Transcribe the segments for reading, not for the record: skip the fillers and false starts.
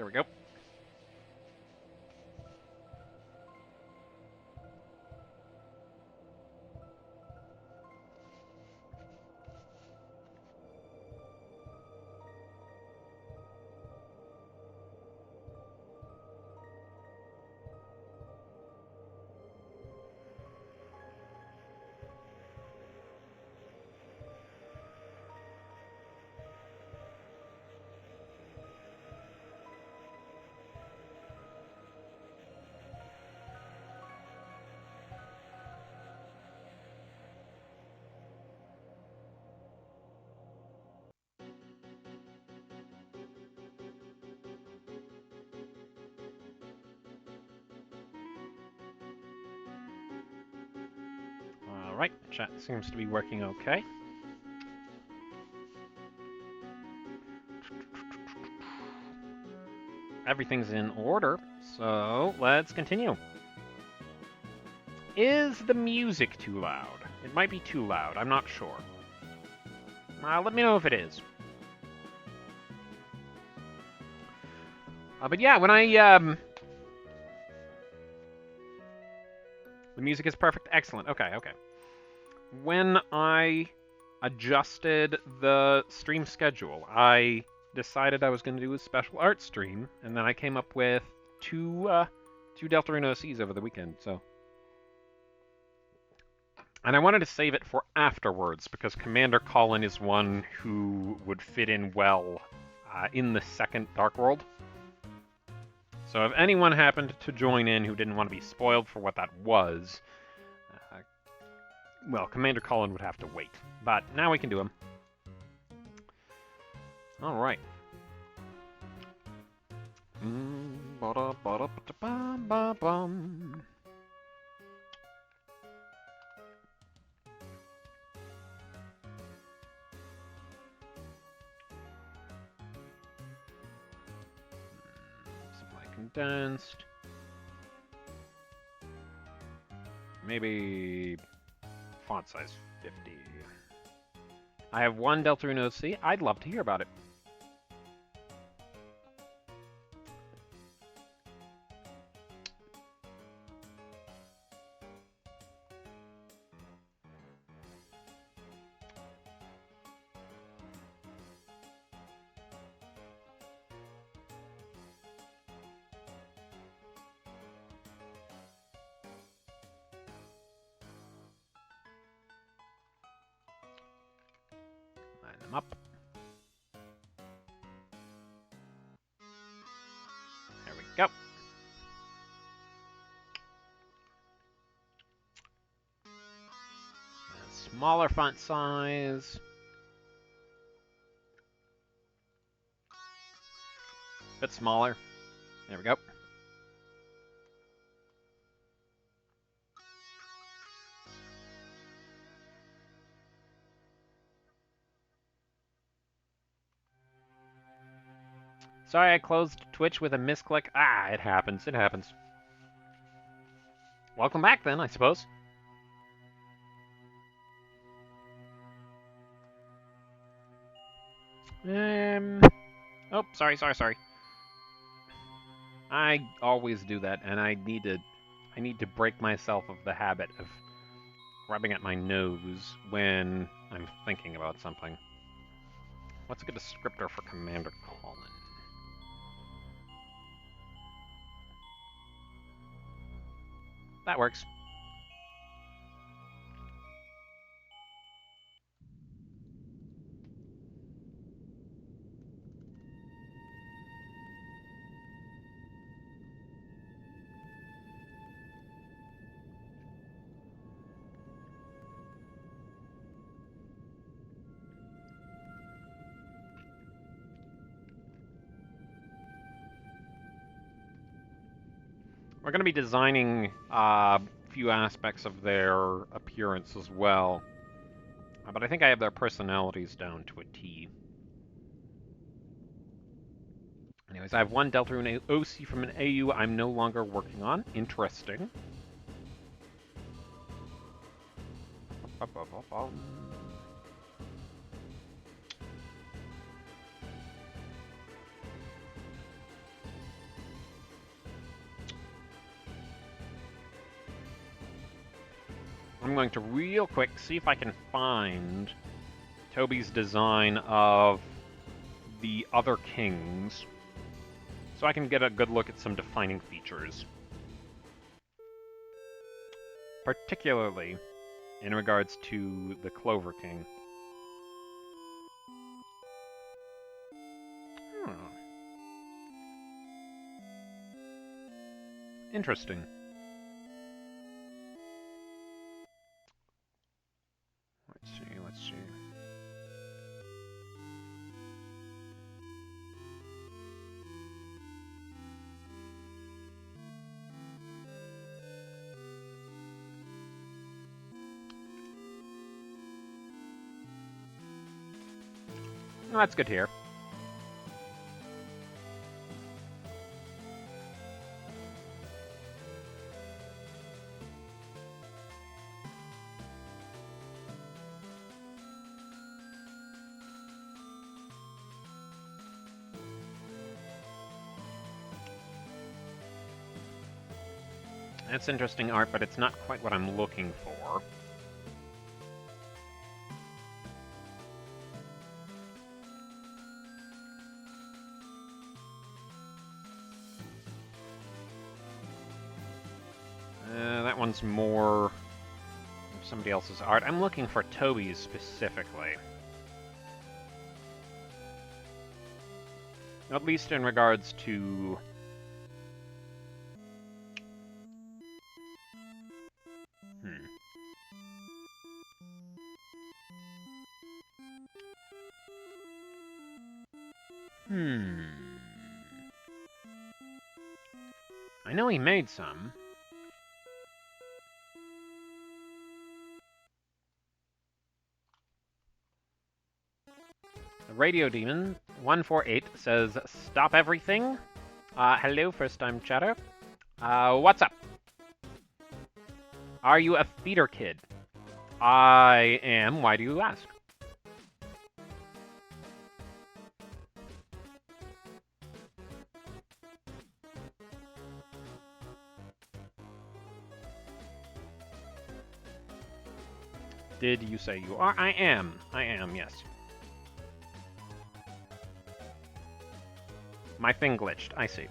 There we go. Alright, chat seems to be working okay. Everything's in order, so let's continue. Is the music too loud? It might be too loud, I'm not sure. Let me know if it is. But yeah, when I, the music is perfect? Excellent, okay. When I adjusted the stream schedule, I decided I was going to do a special art stream, and then I came up with two Deltarune OCs over the weekend, so... And I wanted to save it for afterwards, because Commander Colin is one who would fit in well in the second Dark World. So if anyone happened to join in who didn't want to be spoiled for what that was, well, Commander Colin would have to wait. But now we can do him. Alright. Supply condensed. Maybe font size 50. I have one Deltarune OC. I'd love to hear about it. Line them up. There we go. Smaller font size. Bit smaller. There we go. Sorry, I closed Twitch with a misclick. Ah, it happens. It happens. Welcome back, then, I suppose. Oh, sorry. I always do that, and I need to break myself of the habit of rubbing at my nose when I'm thinking about something. What's a good descriptor for Commander Colin? That works. We're going to be designing a few aspects of their appearance as well. But I think I have their personalities down to a T. Anyways, I have one Deltarune OC from an AU I'm no longer working on. Interesting. I'm going to real quick see if I can find Toby's design of the other kings, so I can get a good look at some defining features. Particularly in regards to the Clover King. Hmm. Interesting. Let's see. Well, that's good to hear. That's interesting art, but it's not quite what I'm looking for. That one's more somebody else's art. I'm looking for Toby's specifically. At least in regards to... I know he made some. The Radio Demon 148 says, "Stop everything." Hello, first-time chatter. What's up? Are you a theater kid? I am. Why do you ask? Did you say you are? I am. I am, yes. My thing glitched. I see.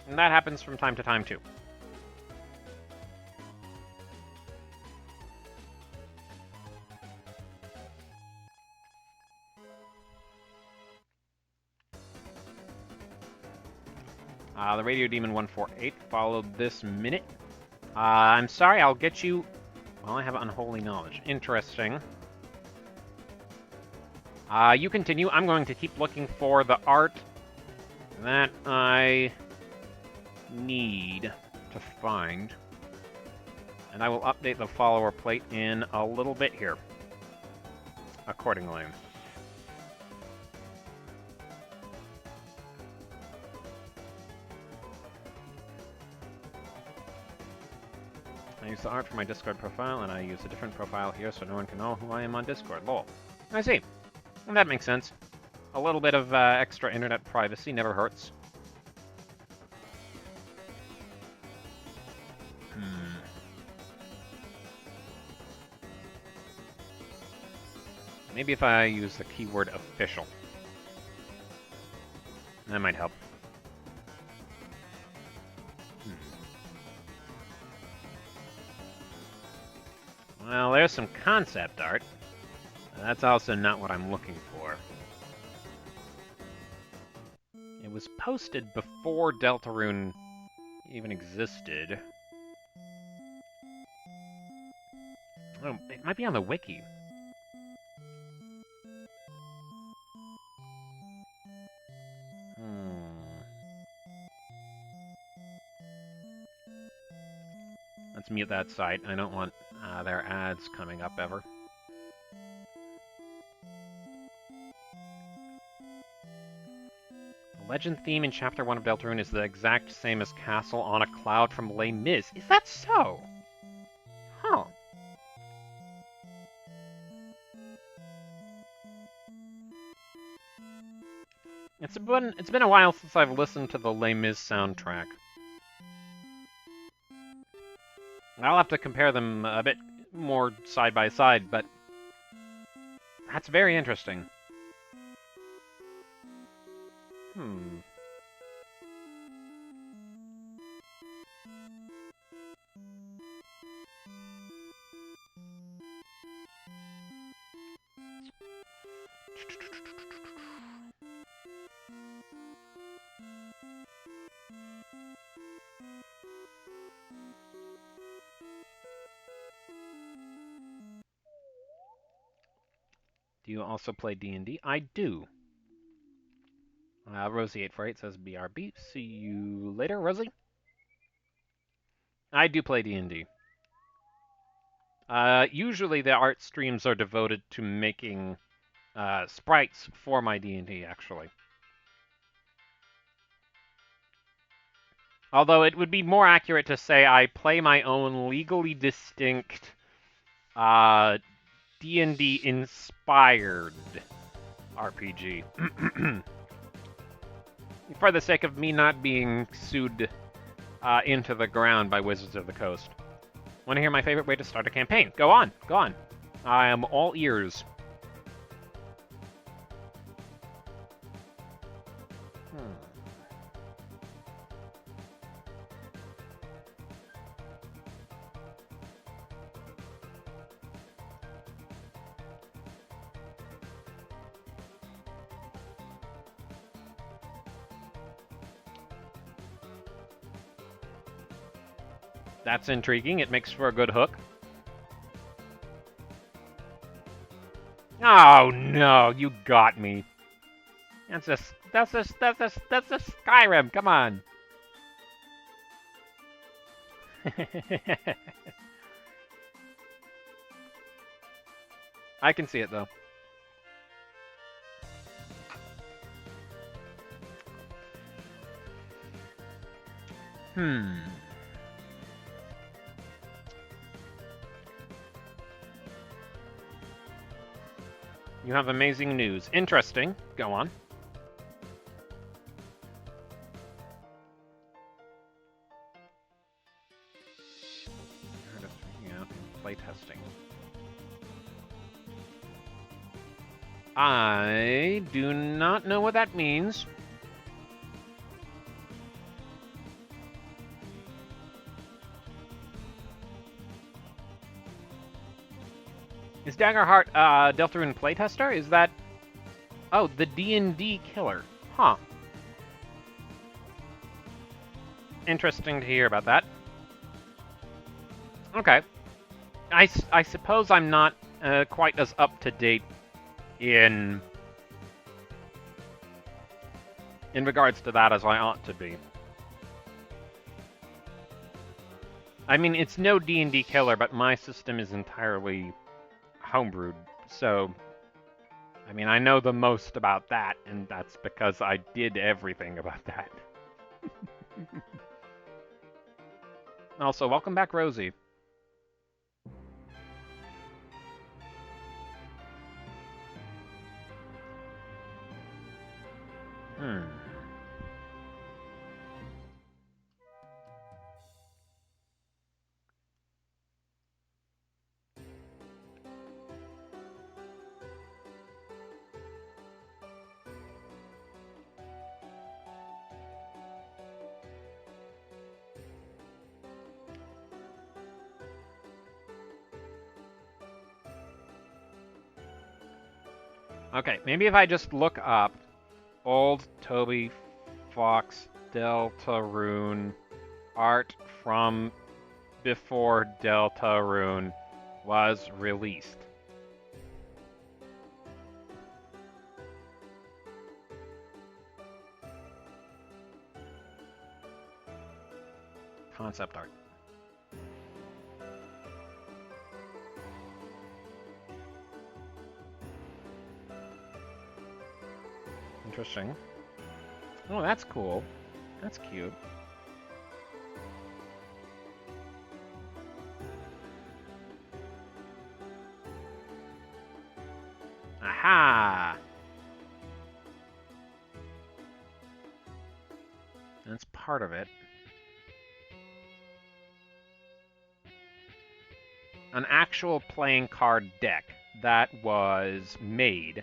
And that happens from time to time, too. The Radio Demon 148 followed this minute. I'm sorry, I'll get you... Well, I have unholy knowledge. Interesting. You continue. I'm going to keep looking for the art that I need to find. And I will update the follower plate in a little bit here. Accordingly. I use the art for my Discord profile, and I use a different profile here so no one can know who I am on Discord. Lol. I see. And that makes sense. A little bit of extra internet privacy never hurts. Maybe if I use the keyword official. That might help. Well, there's some concept art. That's also not what I'm looking for. It was posted before Deltarune even existed. Oh, it might be on the wiki. Let's mute that site. I don't want their ads coming up ever. The legend theme in Chapter 1 of Deltarune is the exact same as Castle on a Cloud from Les Mis. Is that so? Huh. It's been a while since I've listened to the Les Mis soundtrack. I'll have to compare them a bit more side by side, but that's very interesting. Hmm. Do you also play D&D? I do. Rosie848 says BRB. See you later, Rosie. I do play D&D. Usually the art streams are devoted to making sprites for my D&D, actually. Although it would be more accurate to say I play my own legally distinct D&D inspired RPG. For the sake of me not being sued into the ground by Wizards of the Coast. Want to hear my favorite way to start a campaign? Go on, go on. I am all ears. That's intriguing. It makes for a good hook. Oh no, you got me. That's a Skyrim. Come on. I can see it though. You have amazing news. Interesting. Go on. Art of freaking out in playtesting. I do not know what that means. Is Daggerheart Deltarune playtester? Is that... Oh, the D&D killer. Huh. Interesting to hear about that. Okay. I suppose I'm not quite as up-to-date in regards to that as I ought to be. I mean, it's no D&D killer, but my system is entirely homebrewed, so... I mean, I know the most about that, and that's because I did everything about that. Also, welcome back, Rosie. Okay, maybe if I just look up Old Toby Fox Deltarune art from before Deltarune was released. Concept art. Interesting. Oh, that's cool. That's cute. Aha! That's part of it. an actual playing card deck that was made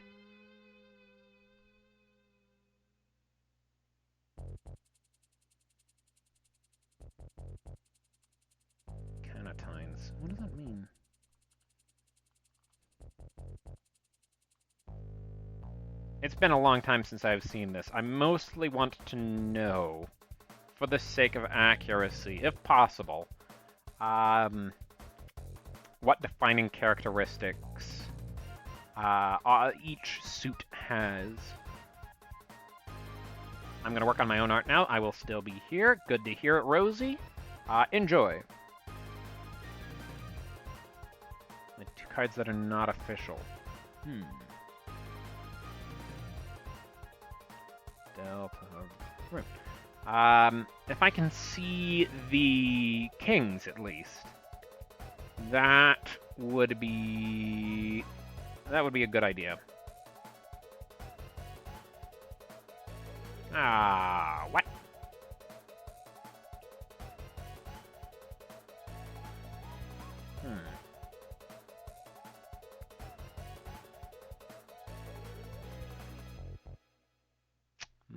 Canatines. What does that mean? It's been a long time since I've seen this. I mostly want to know, for the sake of accuracy, if possible, what defining characteristics each suit has. I'm going to work on my own art now. I will still be here. Good to hear it, Rosie. Enjoy. The 2 cards that are not official. Delta. If I can see the kings, at least, that would be a good idea. What?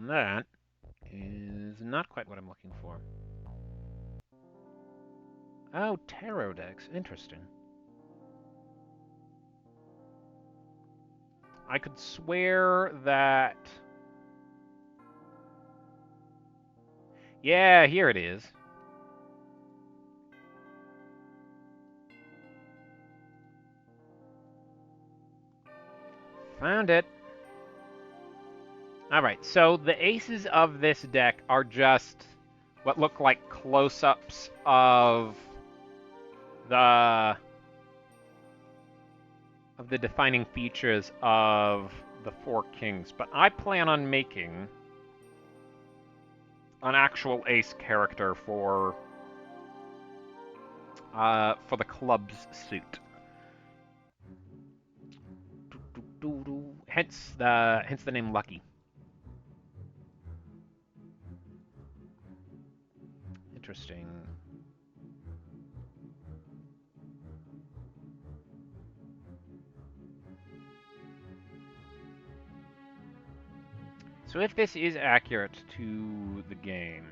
That is not quite what I'm looking for. Oh, tarot decks. Interesting. I could swear that... Yeah, here it is. Found it. Alright, so the aces of this deck are just what look like close-ups of the defining features of the 4 kings, but I plan on making an actual ace character for the club's suit. Hence the name Lucky. Interesting. So if this is accurate to the game,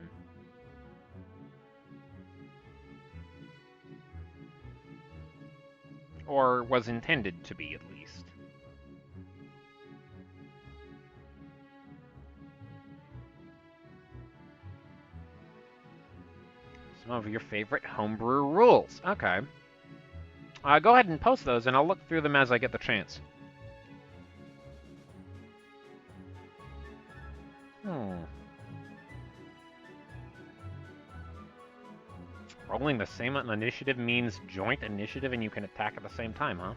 or was intended to be at least, some of your favorite homebrew rules. Okay. Go ahead and post those, and I'll look through them as I get the chance. Rolling the same on initiative means joint initiative and you can attack at the same time, huh?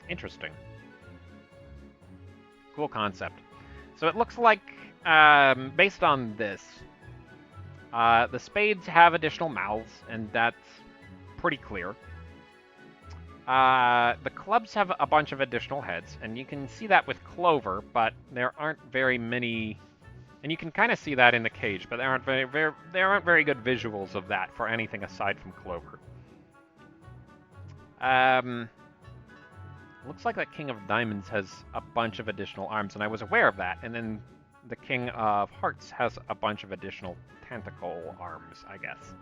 Interesting. Cool concept. So it looks like, based on this, the spades have additional mouths, and that's pretty clear. The clubs have a bunch of additional heads, and you can see that with Clover, but there aren't very many... And you can kind of see that in the cage, but there aren't very good visuals of that for anything aside from Clover. Looks like that King of Diamonds has a bunch of additional arms, and I was aware of that. And then the King of Hearts has a bunch of additional tentacle arms, I guess.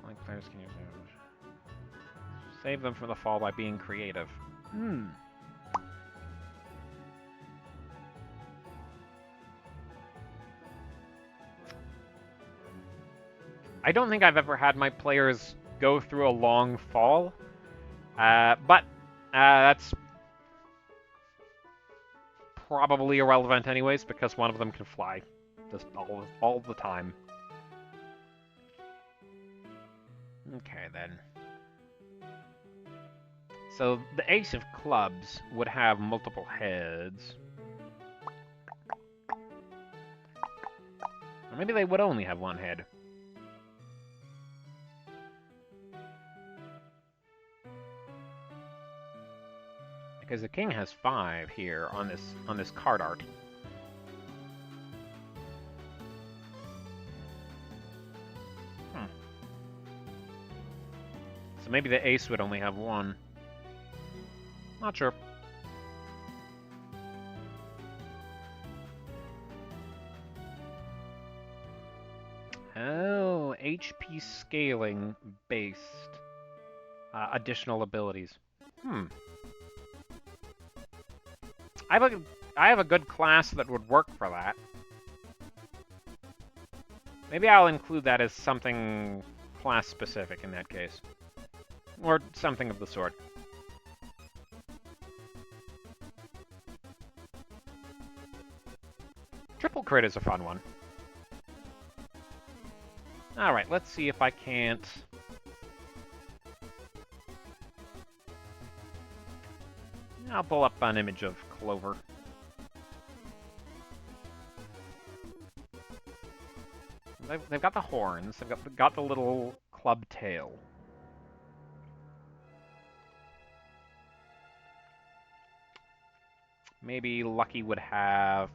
Like players can use save them from the fall by being creative. I don't think I've ever had my players go through a long fall, but that's probably irrelevant anyways, because one of them can fly just all the time. Okay, then. So the ace of clubs would have multiple heads. Or maybe they would only have one head. Because the king has 5 here on this card art. So maybe the ace would only have one. Not sure. Oh, HP scaling based. Additional abilities. I have a good class that would work for that. Maybe I'll include that as something class-specific in that case. Or something of the sort. Triple crit is a fun one. Alright, let's see if I can't... I'll pull up an image of Clover. They've got the horns, they've got the little club tail. Maybe Lucky would have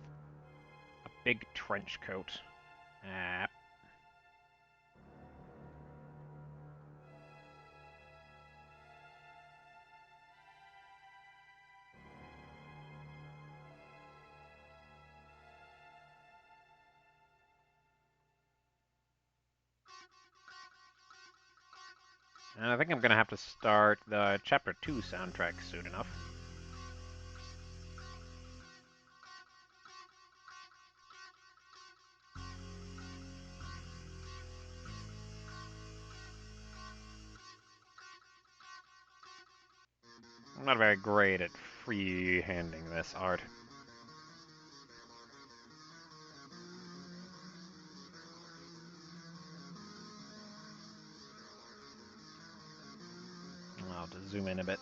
a big trench coat. And I think I'm gonna have to start the Chapter 2 soundtrack soon enough. I'm not very great at free-handing this art. I'll have to zoom in a bit.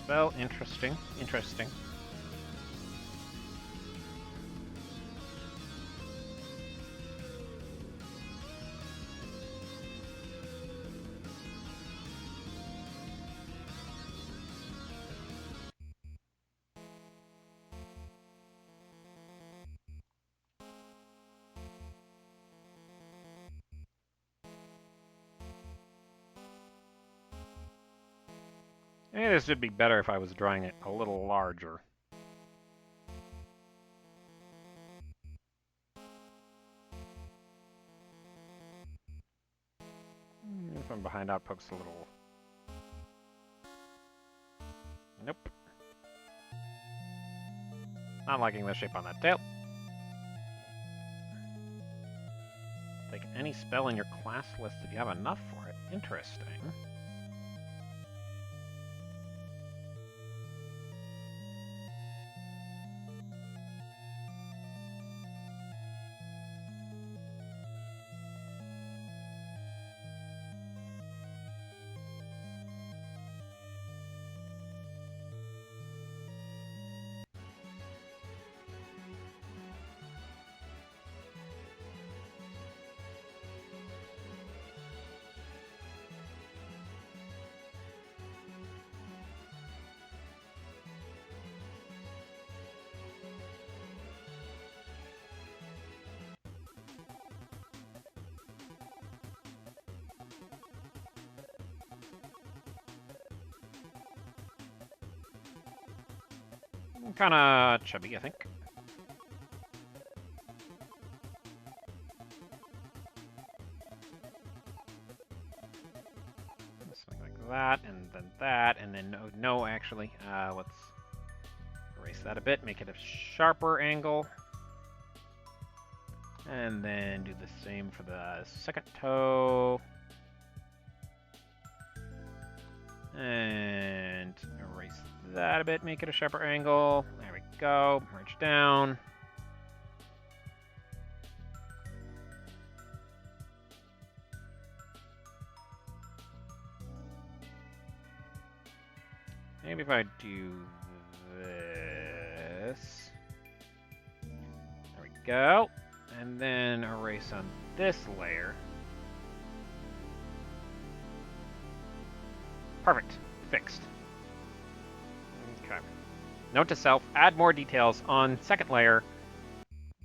Spell, interesting, interesting. Maybe this would be better if I was drawing it a little larger. From behind outpokes a little. Nope. Not liking the shape on that tail. Take any spell in your class list if you have enough for it. Interesting. Kinda chubby, I think. Something like that, and then no, actually. Let's erase that a bit, make it a sharper angle. And then do the same for the second toe. And erase that a bit, make it a sharper angle. There we go. Merge down. Maybe if I do this. There we go. And then erase on this layer. Perfect. Fixed. Okay. Note to self, add more details on second layer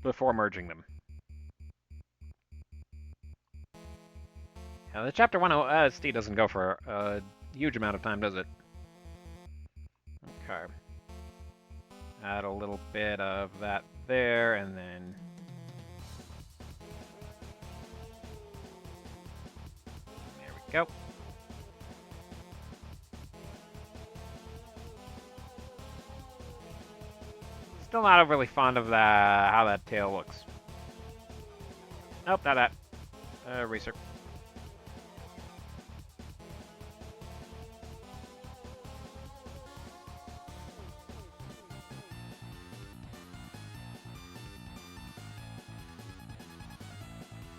before merging them. Now, the Chapter 1 OST doesn't go for a huge amount of time, does it? Okay. Add a little bit of that there, and then... There we go. Still not overly fond of that, how that tail looks. Nope, not that. Eraser.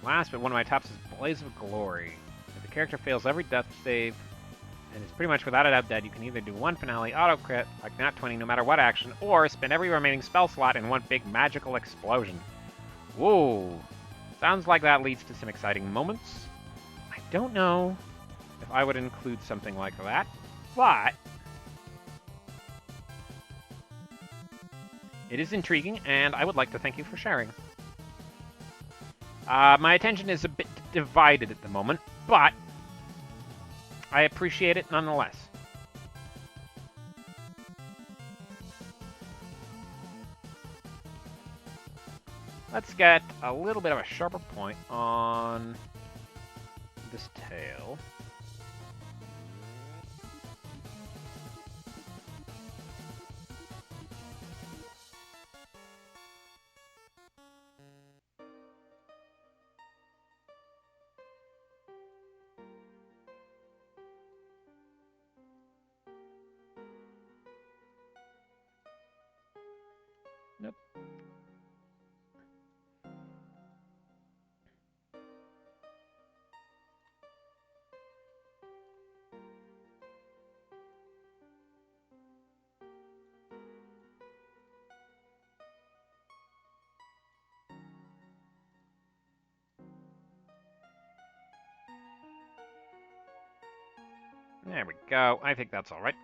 Last, but one of my tops is Blaze of Glory. If the character fails every death save, and is pretty much without a doubt dead, you can either do one finale auto crit, like Nat 20 no matter what action, or spend every remaining spell slot in one big magical explosion. Whoa. Sounds like that leads to some exciting moments. I don't know if I would include something like that, but it is intriguing, and I would like to thank you for sharing. My attention is a bit divided at the moment, but I appreciate it nonetheless. Let's get a little bit of a sharper point on this tail. Nope. There we go. I think that's all right.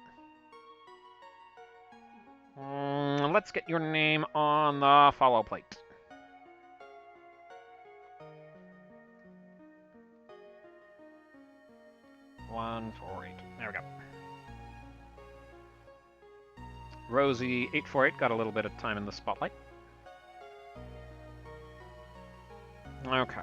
Let's get your name on the follow plate. One, 4, 8. There we go. Rosie 848 got a little bit of time in the spotlight. Okay.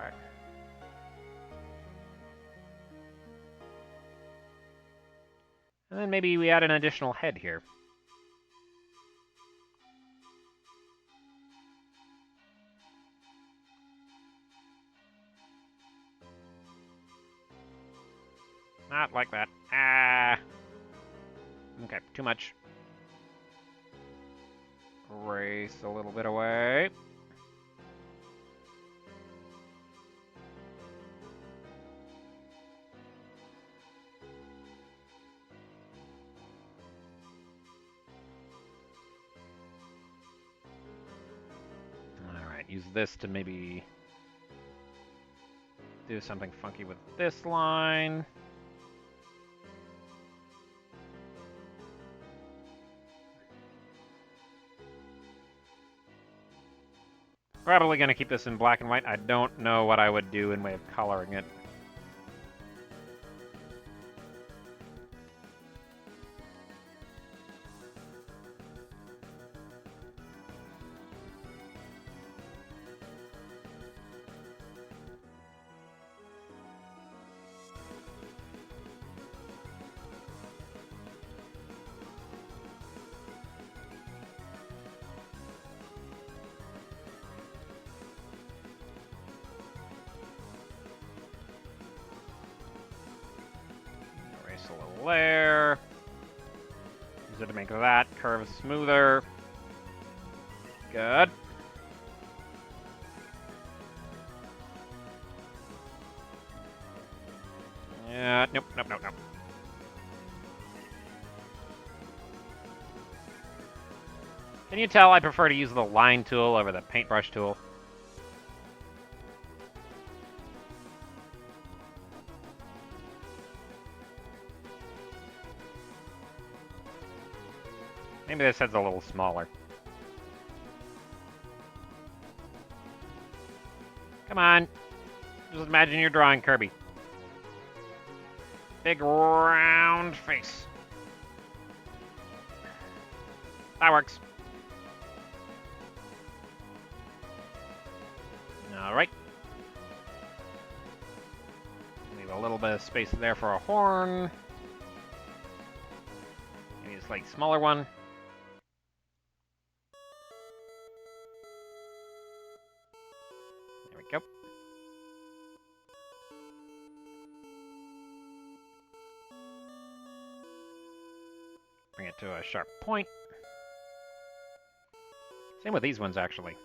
And then maybe we add an additional head here. Not like that. Ah. Okay, too much. Erase a little bit away. Alright, use this to maybe do something funky with this line. Probably going to keep this in black and white. I don't know what I would do in way of coloring it. there. Use it to make that curve smoother. Good. Yeah, nope. Can you tell I prefer to use the line tool over the paintbrush tool? Maybe this head's a little smaller. Come on. Just imagine you're drawing Kirby. Big round face. That works. Alright. Leave a little bit of space there for a horn. Maybe a slightly smaller one. There we go. Bring it to a sharp point. Same with these ones, actually.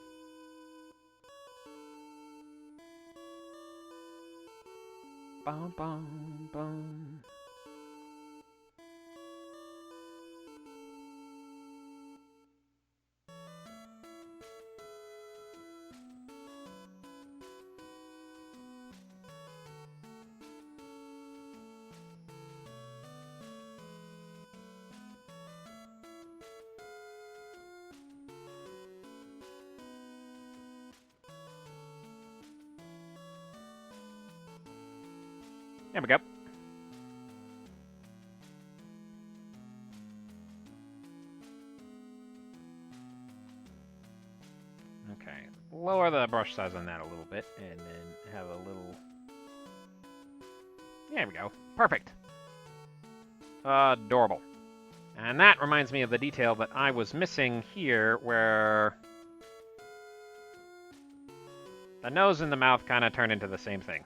Bum, bum, bum. There we go. Okay, lower the brush size on that a little bit, and then have a little... There we go. Perfect. Adorable. And that reminds me of the detail that I was missing here, where the nose and the mouth kind of turn into the same thing.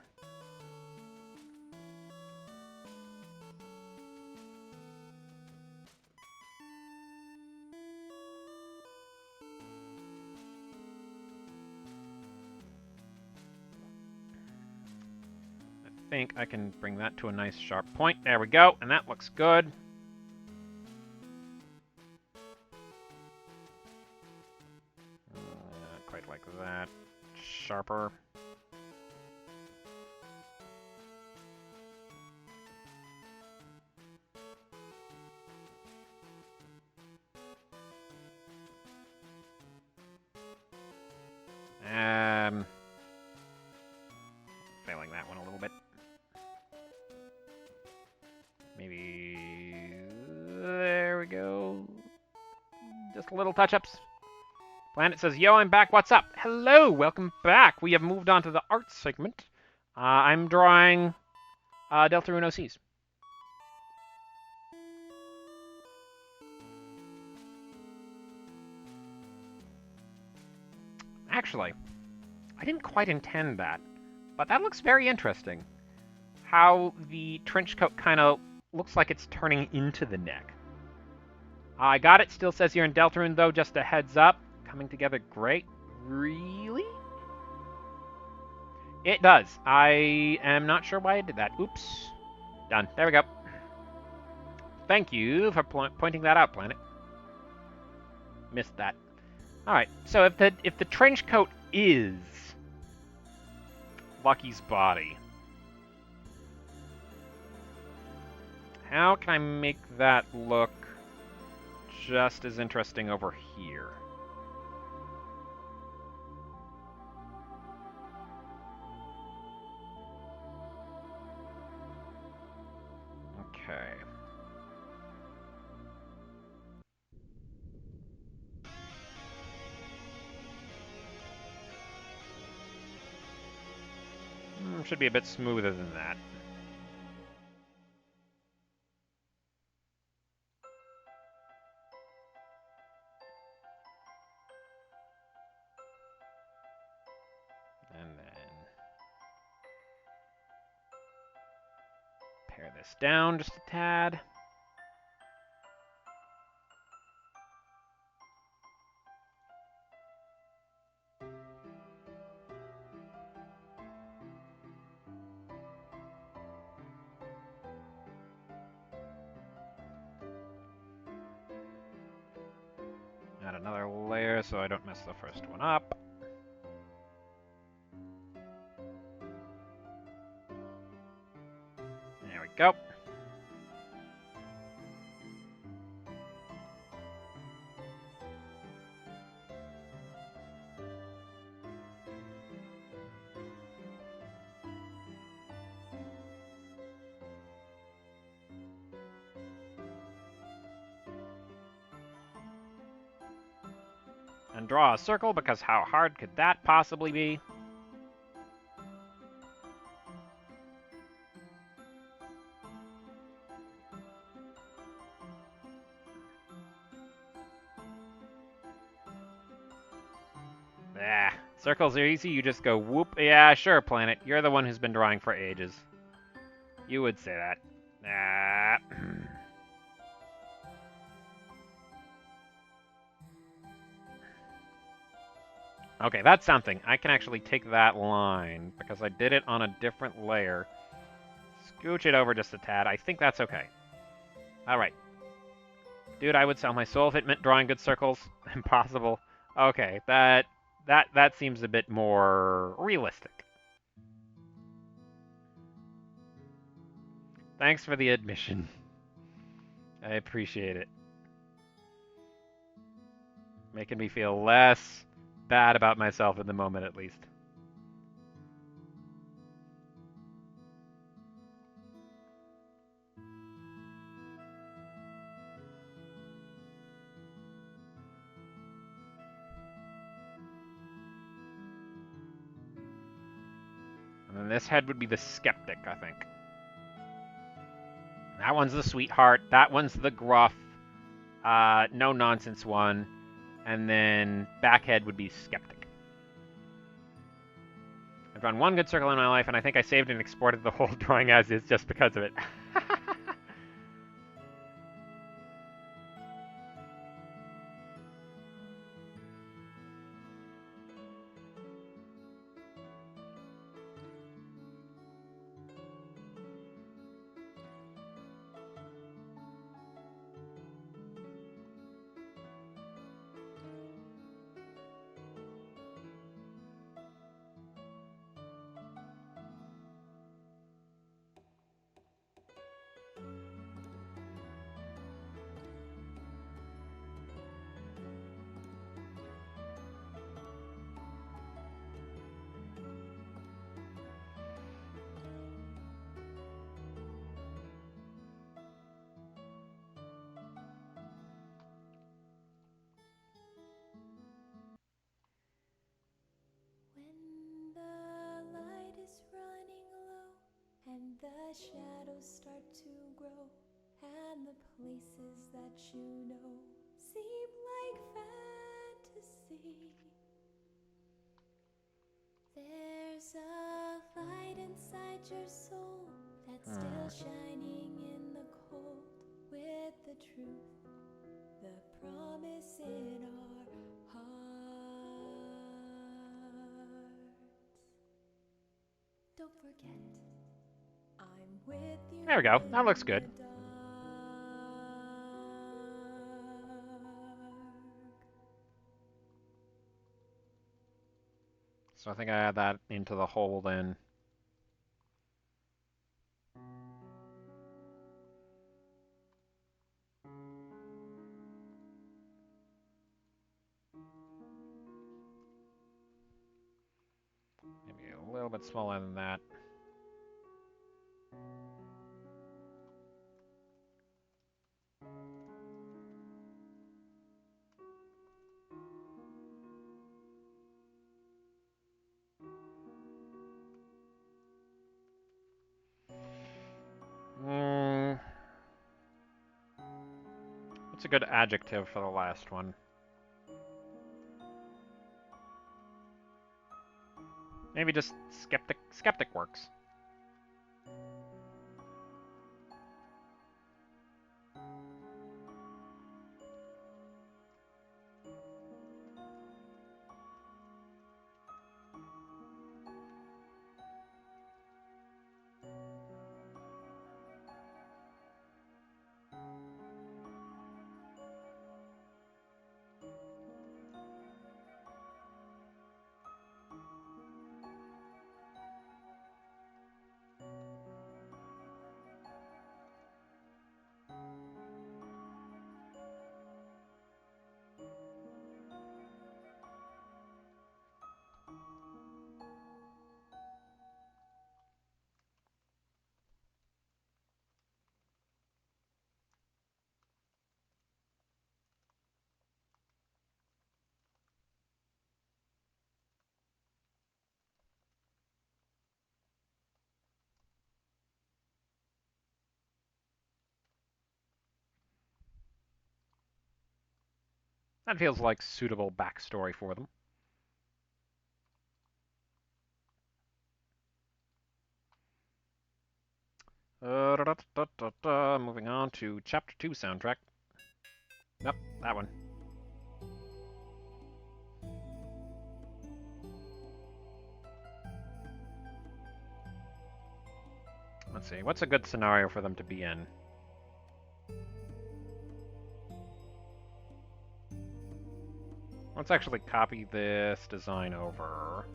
I think I can bring that to a nice sharp point. There we go, and that looks good. Quite like that. Sharper. Failing that one a little bit. Maybe... There we go. Just little touch-ups. Planet says, yo, I'm back, what's up? Hello, welcome back. We have moved on to the art segment. I'm drawing Deltarune OCs. Actually, I didn't quite intend that, but that looks very interesting. How the trench coat kind of looks like it's turning into the neck. I got it, still says here in Deltarune though, just a heads up. Coming together great. Really? It does. I am not sure why I did that. Oops. Done. There we go. Thank you for pointing that out, Planet. Missed that. Alright, so if the trench coat is Lucky's body, how can I make that look just as interesting over here? Okay. Should be a bit smoother than that. And then pare this down just a tad. another layer so I don't mess the first one up. There we go. And draw a circle, because how hard could that possibly be? Ah, circles are easy, you just go whoop. Yeah, sure, Planet. You're the one who's been drawing for ages. You would say that. Ah. Okay, that's something. I can actually take that line, because I did it on a different layer. Scooch it over just a tad. I think that's okay. Alright. Dude, I would sell my soul if it meant drawing good circles. Impossible. Okay, that seems a bit more realistic. Thanks for the admission. I appreciate it. Making me feel less bad about myself in the moment, at least. And then this head would be the skeptic, I think. That one's the sweetheart. That one's the gruff, no-nonsense one. And then back head would be skeptic. I've drawn one good circle in my life, and I think I saved and exported the whole drawing as is just because of it. And the shadows start to grow, and the places that you know seem like fantasy. There's a light inside your soul that's still shining in the cold, with the truth, the promise in our hearts. Don't forget, I'm with you. There we go. That looks good. So I think I add that into the hole then. Maybe a little bit smaller than that. What's a good adjective for the last one? Maybe just skeptic. Skeptic works. That feels like suitable backstory for them. Moving on to Chapter 2 soundtrack. Nope, that one. Let's see, what's a good scenario for them to be in? Let's actually copy this design over.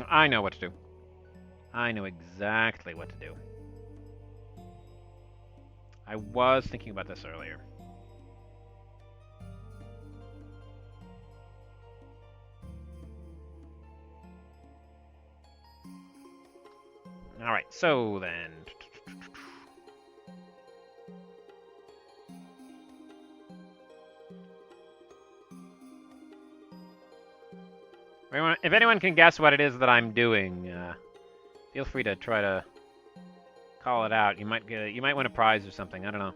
I know what to do. I know exactly what to do. I was thinking about this earlier. Alright, so then... If anyone can guess what it is that I'm doing, feel free to try to call it out. You might win a prize or something. I don't know.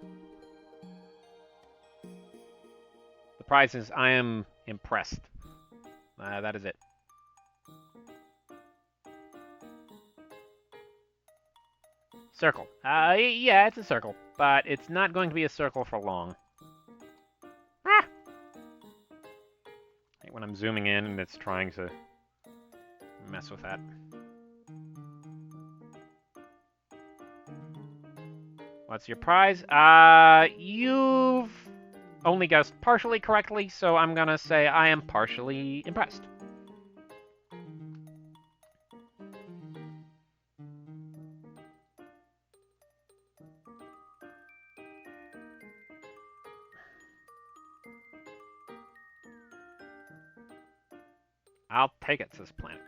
The prize is I am impressed. That is it. Circle. Yeah, it's a circle, but it's not going to be a circle for long. Ah! When I'm zooming in and it's trying to mess with that. What's your prize? You've only guessed partially correctly, so I'm gonna say I am partially impressed. I'll take it, says Planet.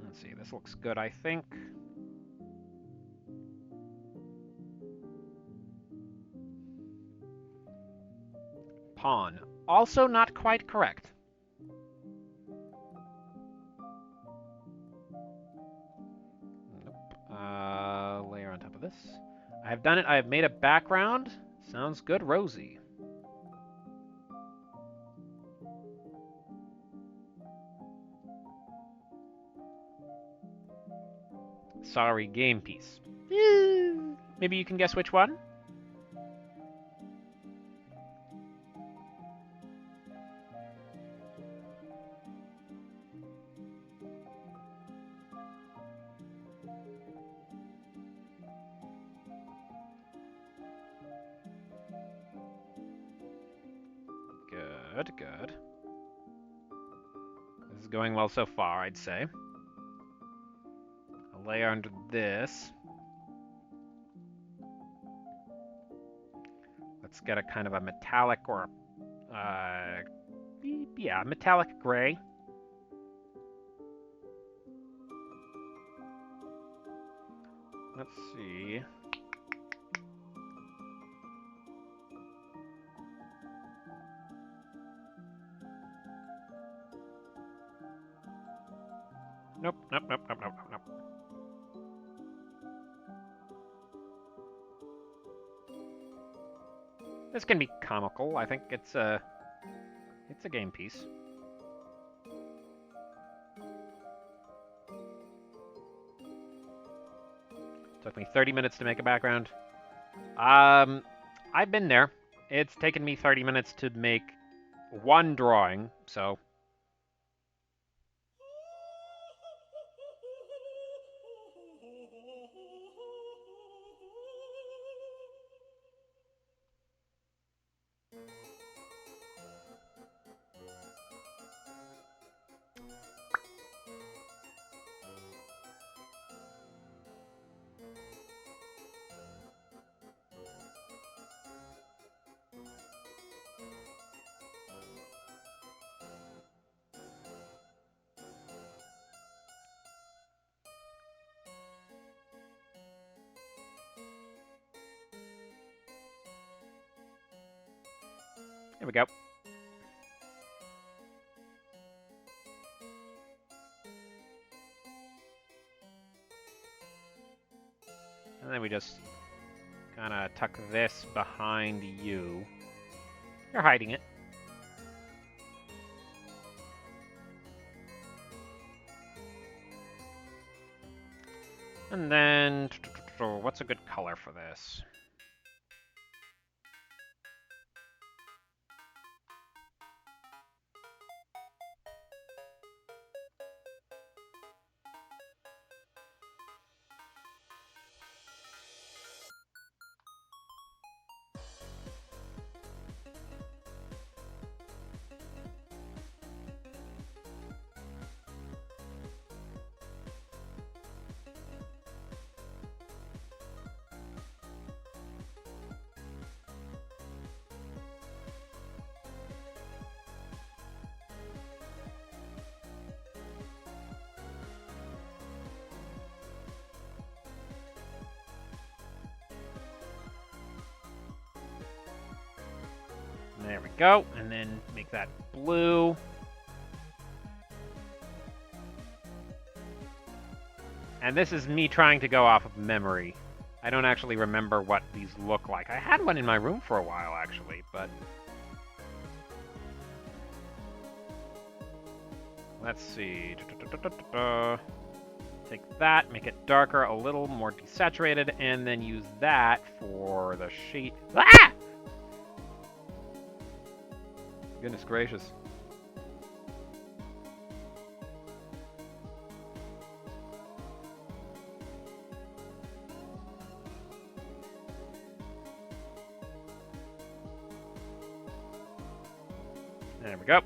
Let's see, this looks good, I think. Pawn. Also not quite correct. Nope. Layer on top of this. I have done it. I have made a background. Sounds good, Rosie. Sorry, game piece. Maybe you can guess which one? Good, good. This is going well so far, I'd say. A layer under this. Let's get a kind of a metallic or, yeah, metallic gray. Let's see. Nope, nope, nope, nope, nope, nope. This can be comical. I think it's a game piece. Took me 30 minutes to make a background. I've been there. It's taken me 30 minutes to make one drawing, so... There we go. And then we just kind of tuck this behind you. You're hiding it. And then, what's a good color for this? There we go, and then make that blue. And this is me trying to go off of memory. I don't actually remember what these look like. I had one in my room for a while, actually, but... Let's see. Take that, make it darker, a little more desaturated, and then use that for the shade. Ah! Goodness gracious. There we go.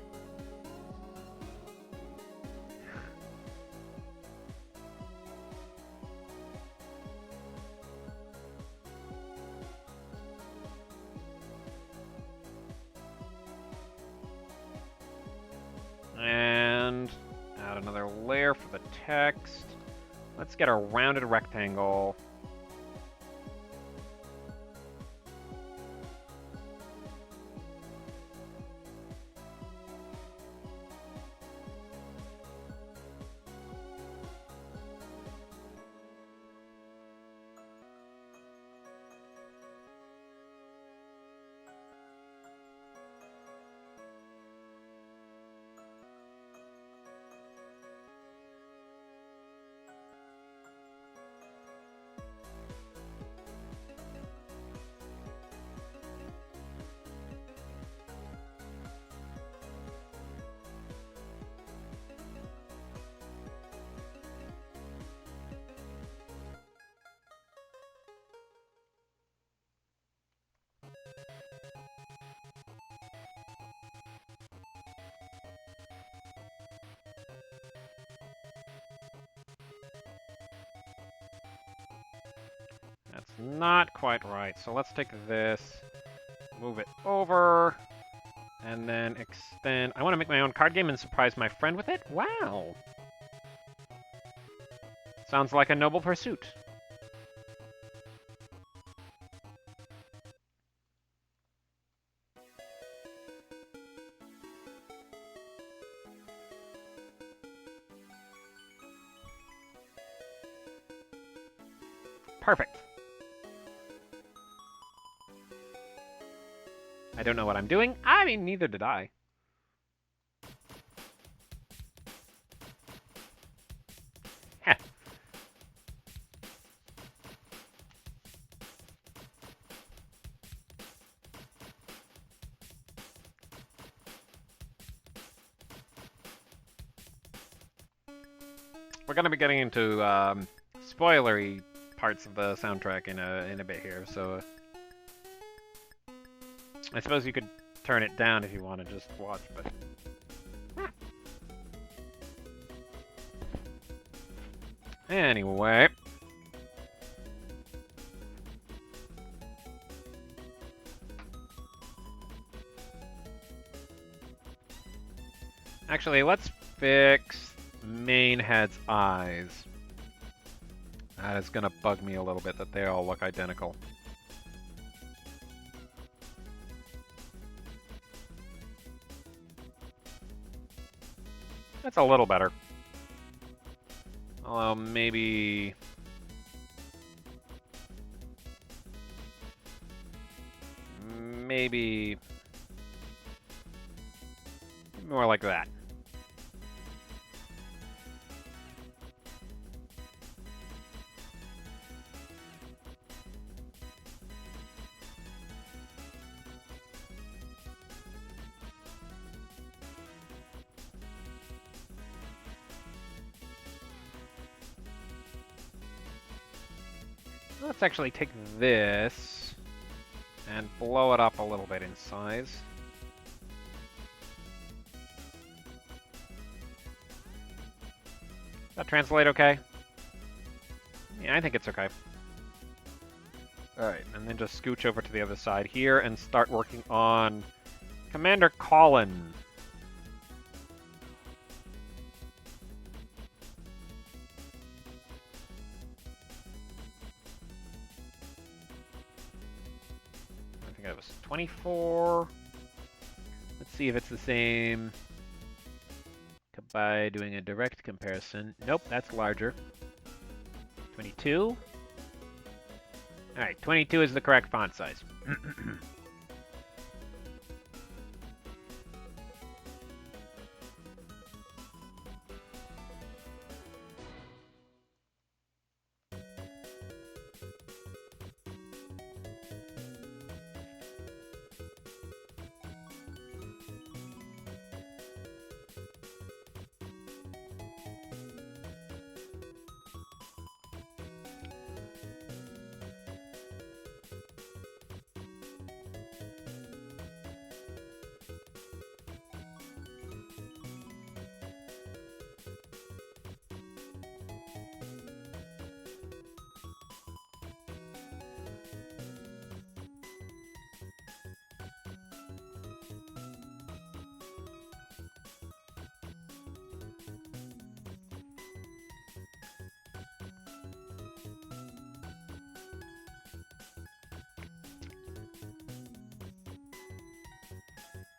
And add another layer for the text. Let's get a rounded rectangle. That's not quite right. So let's take this, move it over, and then extend. I want to make my own card game and surprise my friend with it? Wow. Sounds like a noble pursuit. Perfect. I don't know what I'm doing. I mean, neither did I. Heh. We're gonna be getting into spoilery parts of the soundtrack in a bit here, so I suppose you could turn it down if you want to just watch, but... Anyway. Actually, let's fix main head's eyes. That is gonna bug me a little bit that they all look identical. That's a little better. Although, maybe... Maybe... More like that. Let's actually take this and blow it up a little bit in size. Does that translate okay? Yeah, I think it's okay. Alright, and then just scooch over to the other side here and start working on Commander Colin. I think that was 24. Let's see if it's the same by doing a direct comparison. Nope, that's larger. 22. Alright, 22 is the correct font size.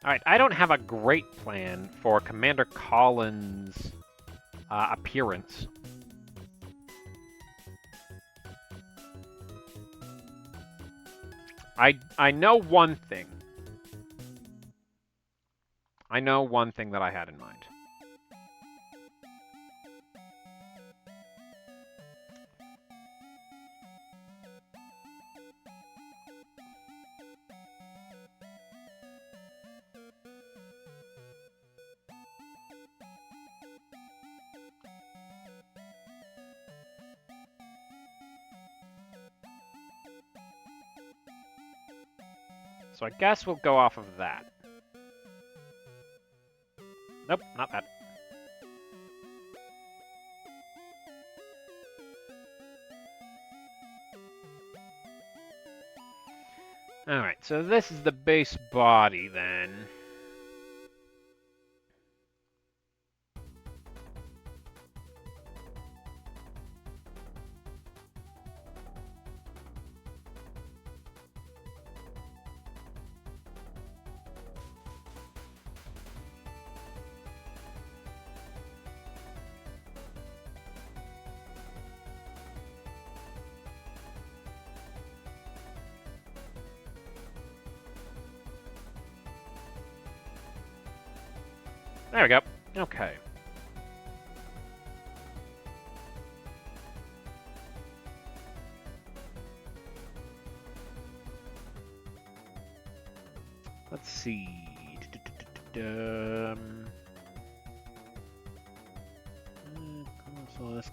Alright, I don't have a great plan for Commander Colin's appearance. I know one thing. I know one thing that I had in mind. So I guess we'll go off of that. Nope, not that. Alright, so this is the base body then. There we go. Okay. Let's see.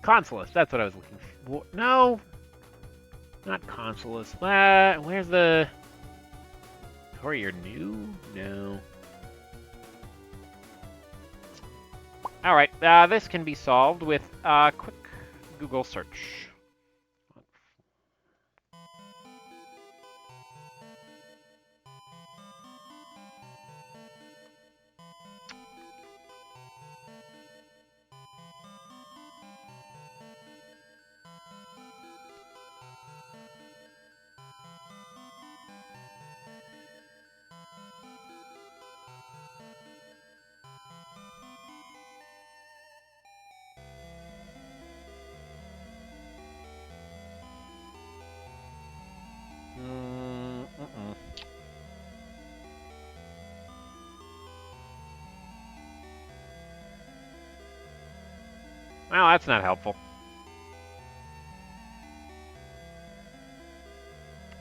Consulus. That's what I was looking for. No, not Consulus. Where's the Courier New? No. All right. This can be solved with a quick Google search. Well, that's not helpful.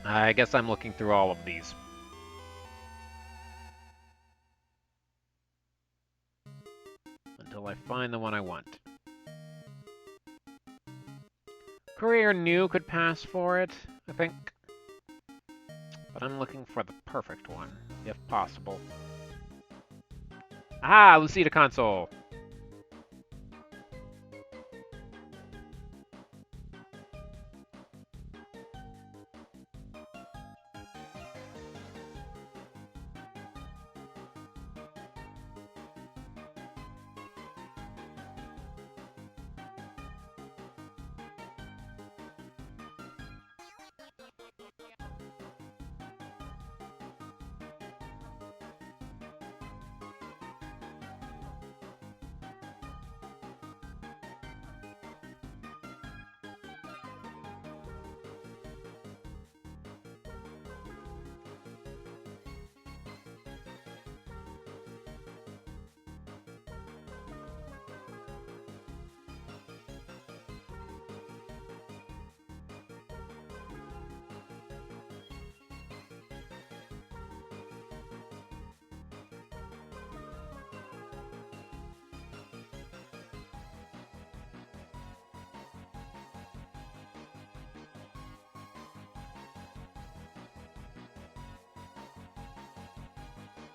I guess I'm looking through all of these. Until I find the one I want. Career new could pass for it, I think. But I'm looking for the perfect one, if possible. Aha! Lucida console!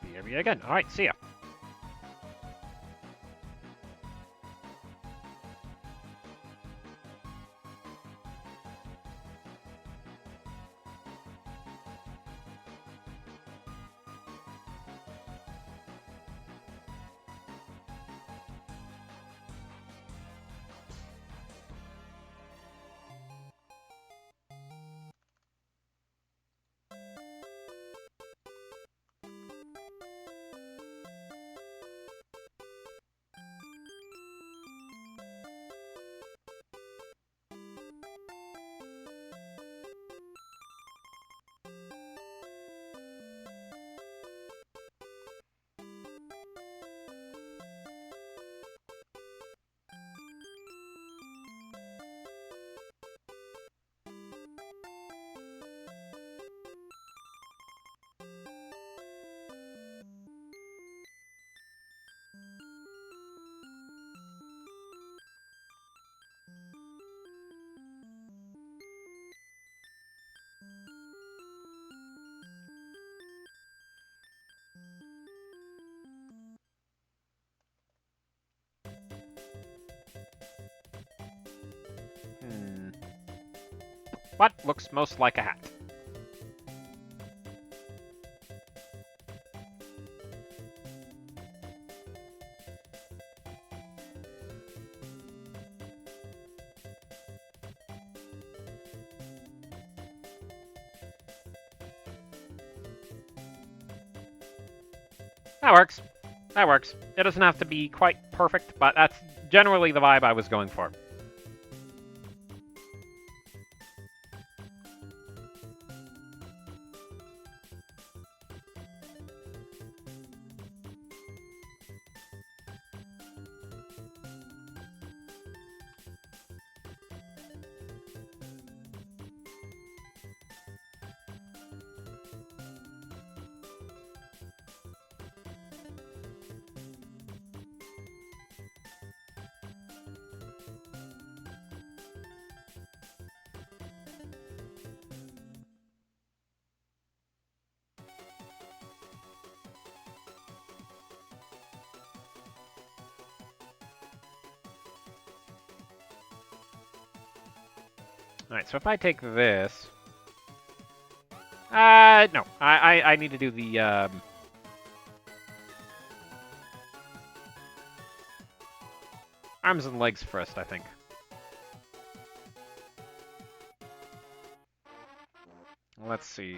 BRB again. Alright, see ya. What looks most like a hat? That works. That works. It doesn't have to be quite perfect, but that's generally the vibe I was going for. Alright, so if I take this... no. I need to do the, arms and legs first, I think. Let's see.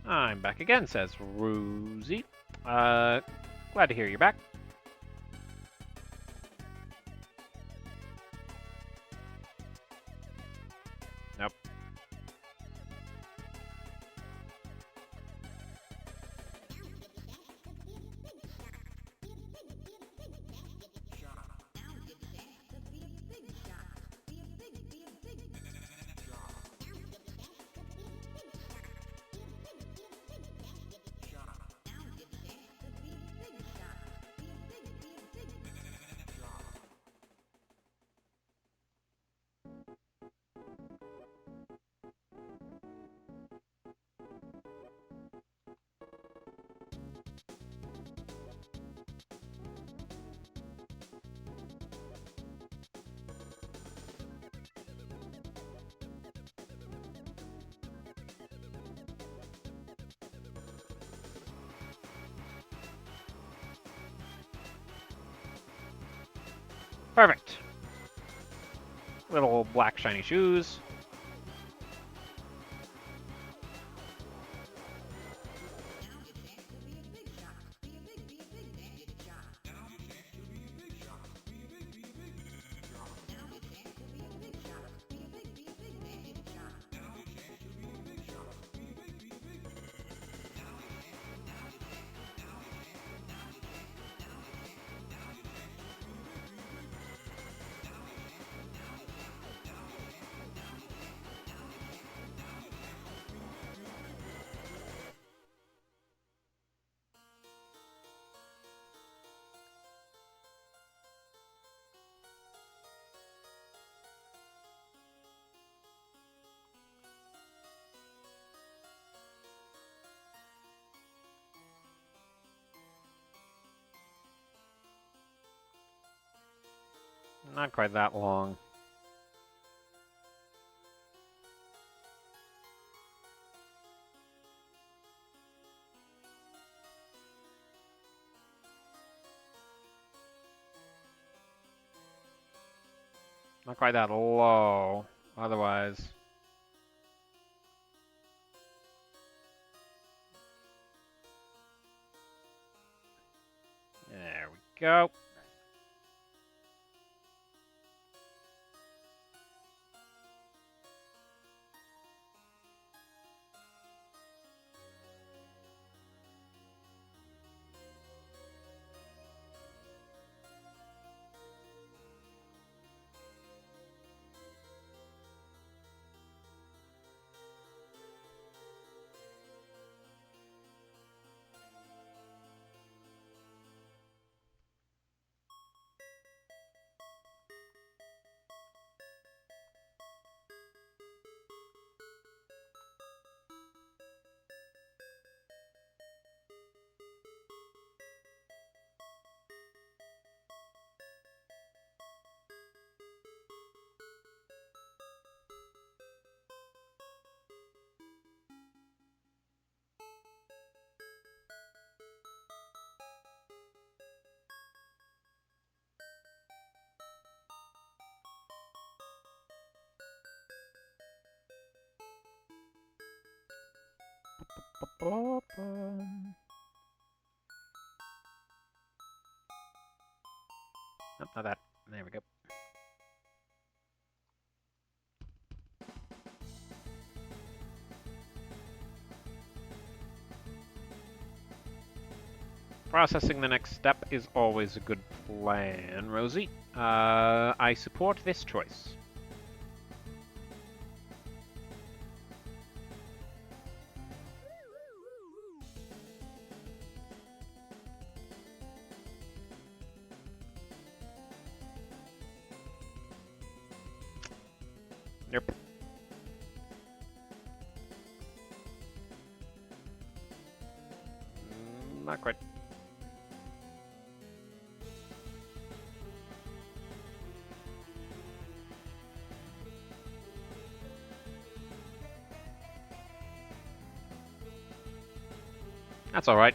I'm back again, says Roozy. Glad to hear you're back. Nope. Perfect. Little black shiny shoes. Not quite that long. Not quite that low. Otherwise. There we go. Nope, not that. There we go. Processing the next step is always a good plan, Rosie. I support this choice. Yep. Not quite. That's all right.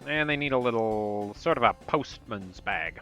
And they I need a little, sort of a postman's bag.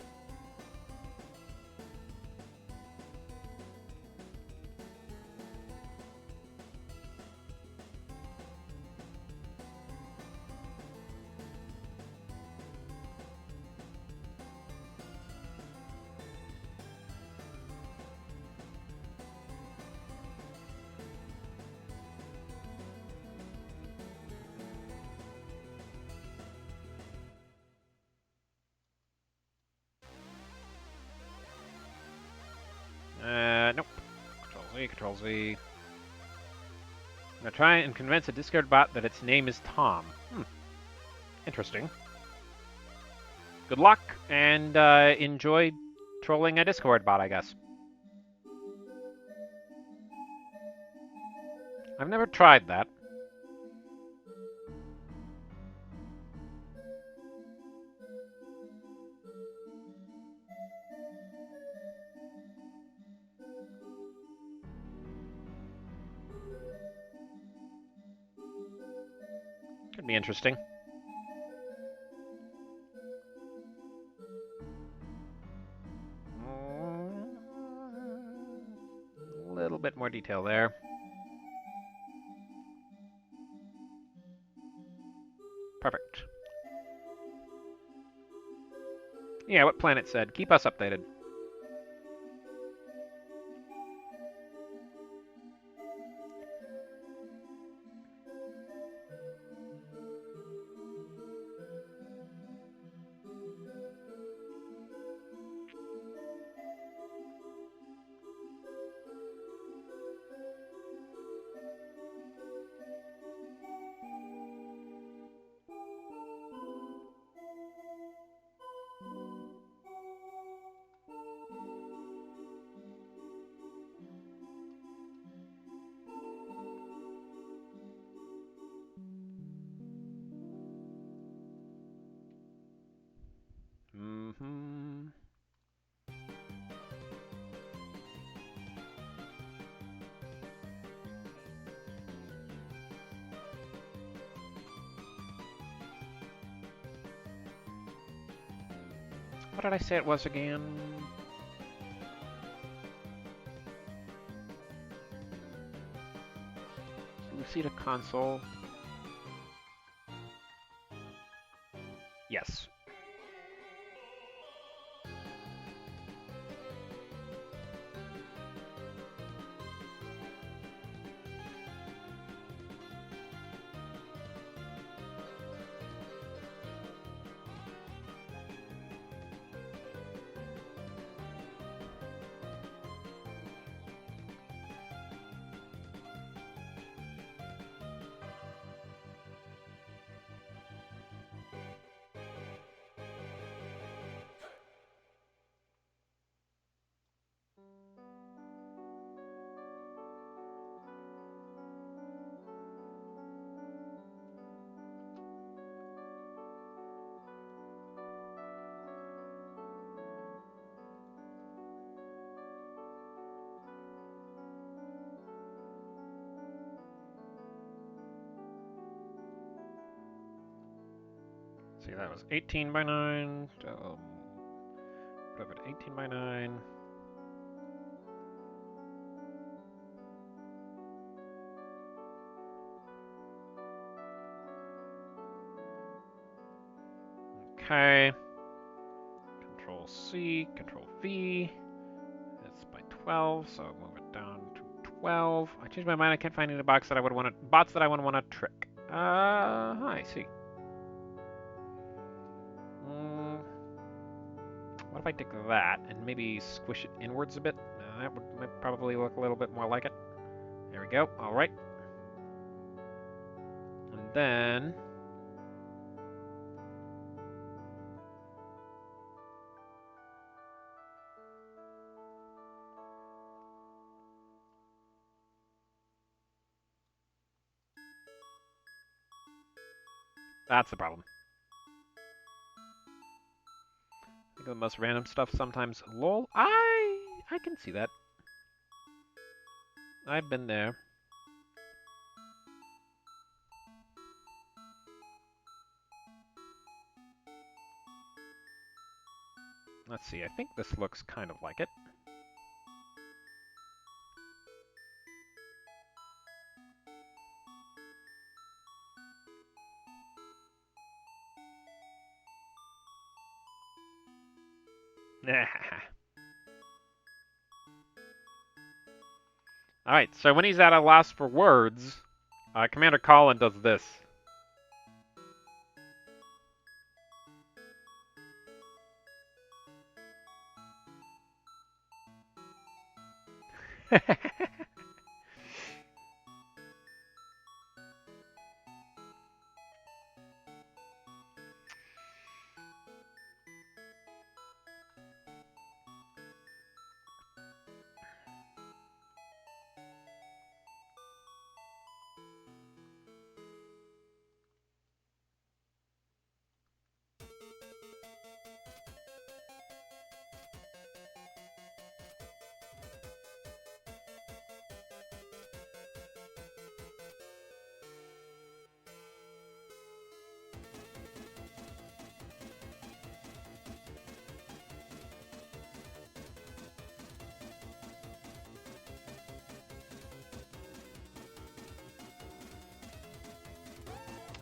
Nope. Control Z, Control Z. I'm gonna try and convince a Discord bot that its name is Tom. Interesting. Good luck, and enjoy trolling a Discord bot, I guess. I've never tried that. Could be interesting. A little bit more detail there. Perfect. Yeah, what Planet said. Keep us updated. Mm-hmm. What did I say it was again? Lucida console. Yes. See, that was 18 by 9. Put it 18 by 9. Okay. Control C, Control V. That's by 12, so I'll move it down to 12. I changed my mind. I can't find any bots that I would want to trick. I see. What if I take that and maybe squish it inwards a bit? That would probably look a little bit more like it. There we go. All right. And then that's the problem. Think of the most random stuff sometimes. Lol. I can see that. I've been there. Let's see, I think this looks kind of like it. Alright, so when he's at a loss for words, Commander Colin does this.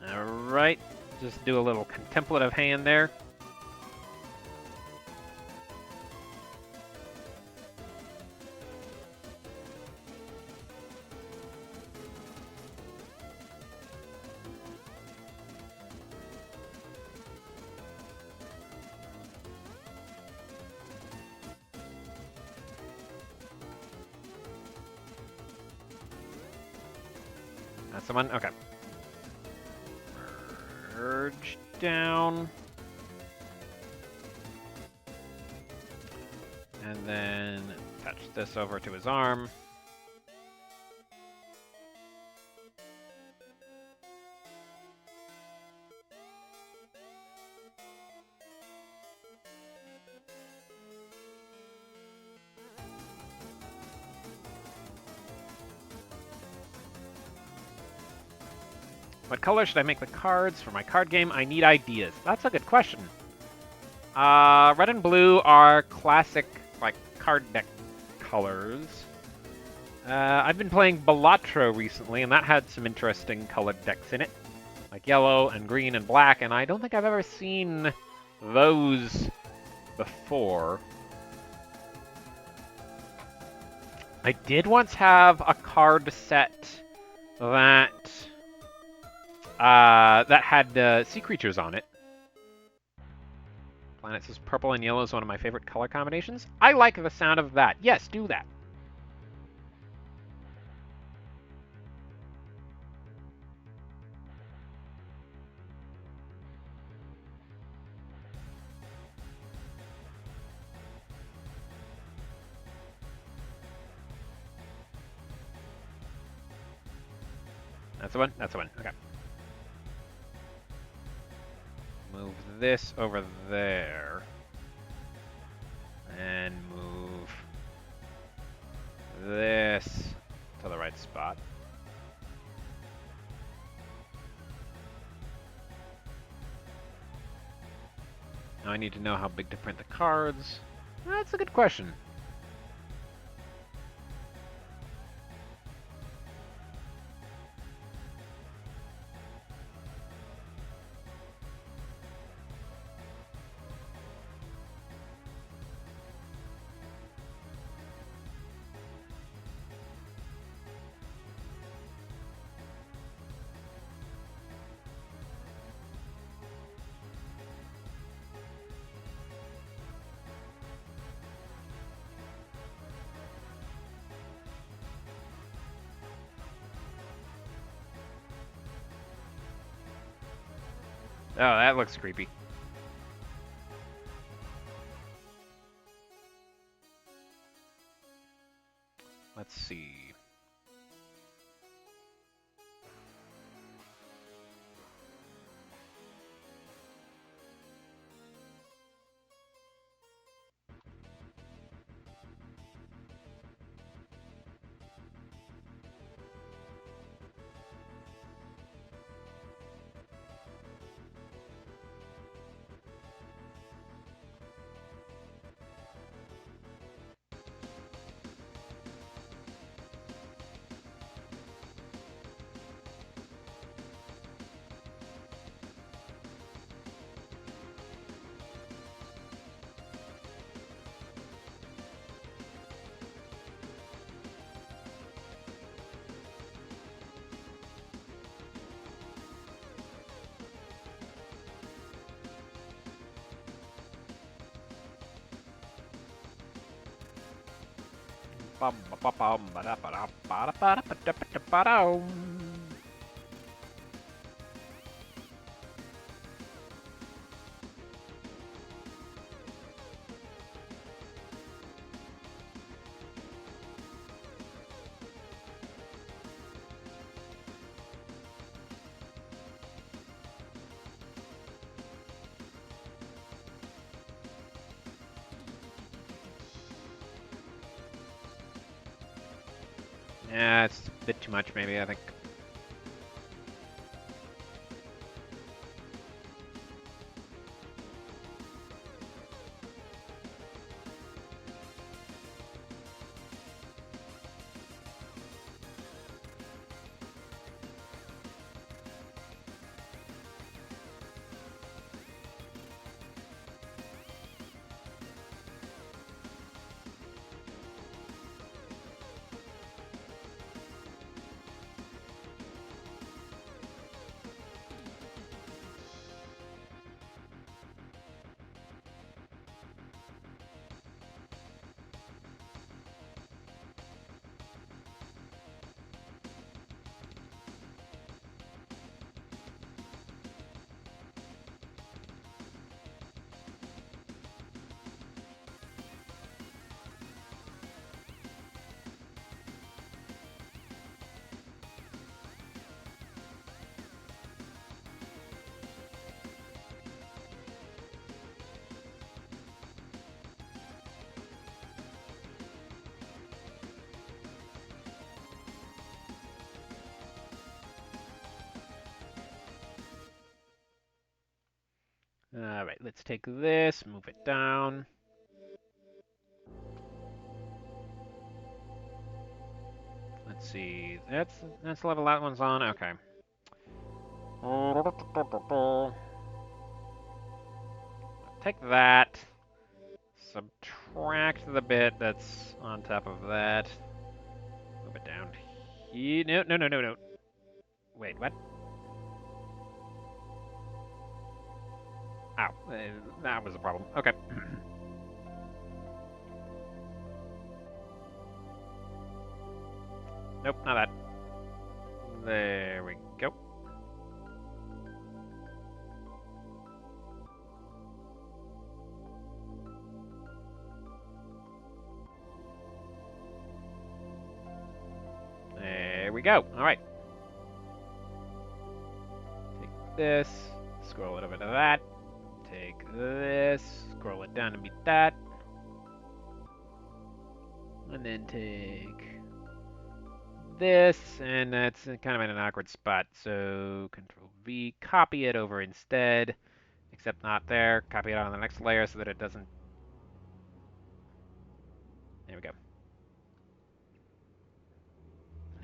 Alright, just do a little contemplative hand there. That's the one? Okay. Merge down. And then attach this over to his arm. What color should I make the cards for my card game? I need ideas. That's a good question. Red and blue are classic, like, card deck colors. I've been playing Balatro recently, and that had some interesting colored decks in it. Like yellow and green and black, and I don't think I've ever seen those before. I did once have a card set that that had sea creatures on it. Planet says purple and yellow is one of my favorite color combinations. I like the sound of that. Yes, do that. That's the one? That's the one. Okay. Move this over there. And move this to the right spot. Now I need to know how big to print the cards. That's a good question. Oh, that looks creepy. Let's see. Yeah, it's a bit too much, maybe, I think. Alright, let's take this, move it down. Let's see, that's level that one's on, okay. Take that, subtract the bit that's on top of that, move it down here. No, no, no, no, no. Wait, what? Ow, that was a problem. Okay. Nope, not that. There we go. There we go. All right. Take this, scroll it over to that. Take this, scroll it down to meet that. And then take this, and that's kind of in an awkward spot. So Control V, copy it over instead, except not there. Copy it on the next layer so that it doesn't. There we go.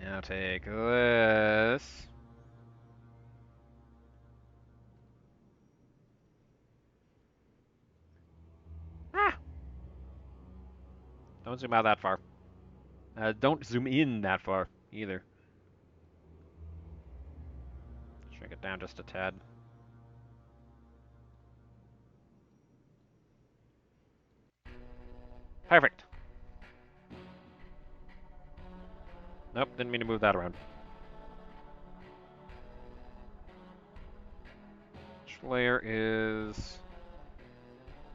Now take this. Ah! Don't zoom out that far. Don't zoom in that far either. Shrink it down just a tad. Perfect. Nope, didn't mean to move that around. Which layer is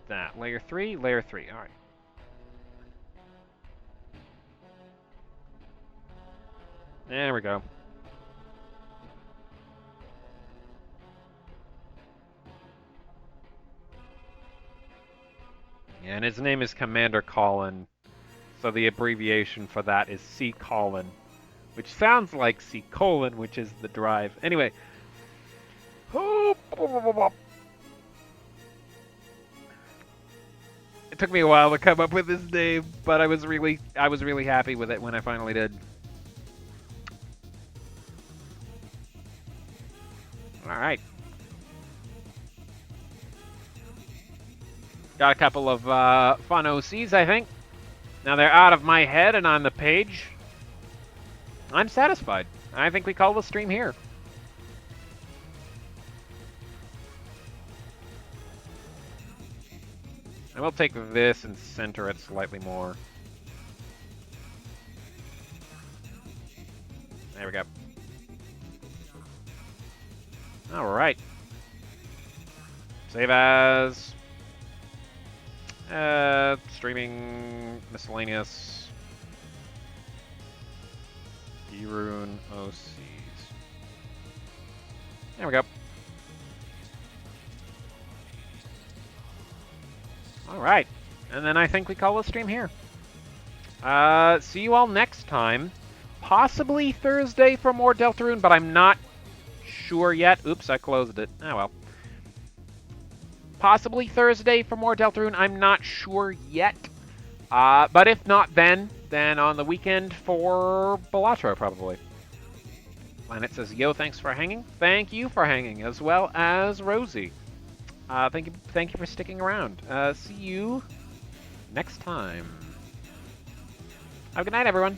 that? Layer 3? Layer 3, alright. There we go. Yeah, and his name is Commander Colin, so the abbreviation for that is C colon, which sounds like C colon, which is the drive. Anyway. It took me a while to come up with his name, but I was really happy with it when I finally did. Alright. Got a couple of fun OCs, I think. Now they're out of my head and on the page. I'm satisfied. I think we call the stream here. I will take this and center it slightly more. There we go. Alright. Save as. Streaming miscellaneous. D-Rune OCs. There we go. Alright. And then I think we call the stream here. See you all next time. Possibly Thursday for more Deltarune, but I'm not sure yet. Oops, I closed it. Oh well. Possibly Thursday for more Deltarune. I'm not sure yet. But if not then on the weekend for Balatro, probably. Planet says, yo, thanks for hanging. Thank you for hanging, as well as Rosie. Thank you for sticking around. See you next time. Have a good night, everyone.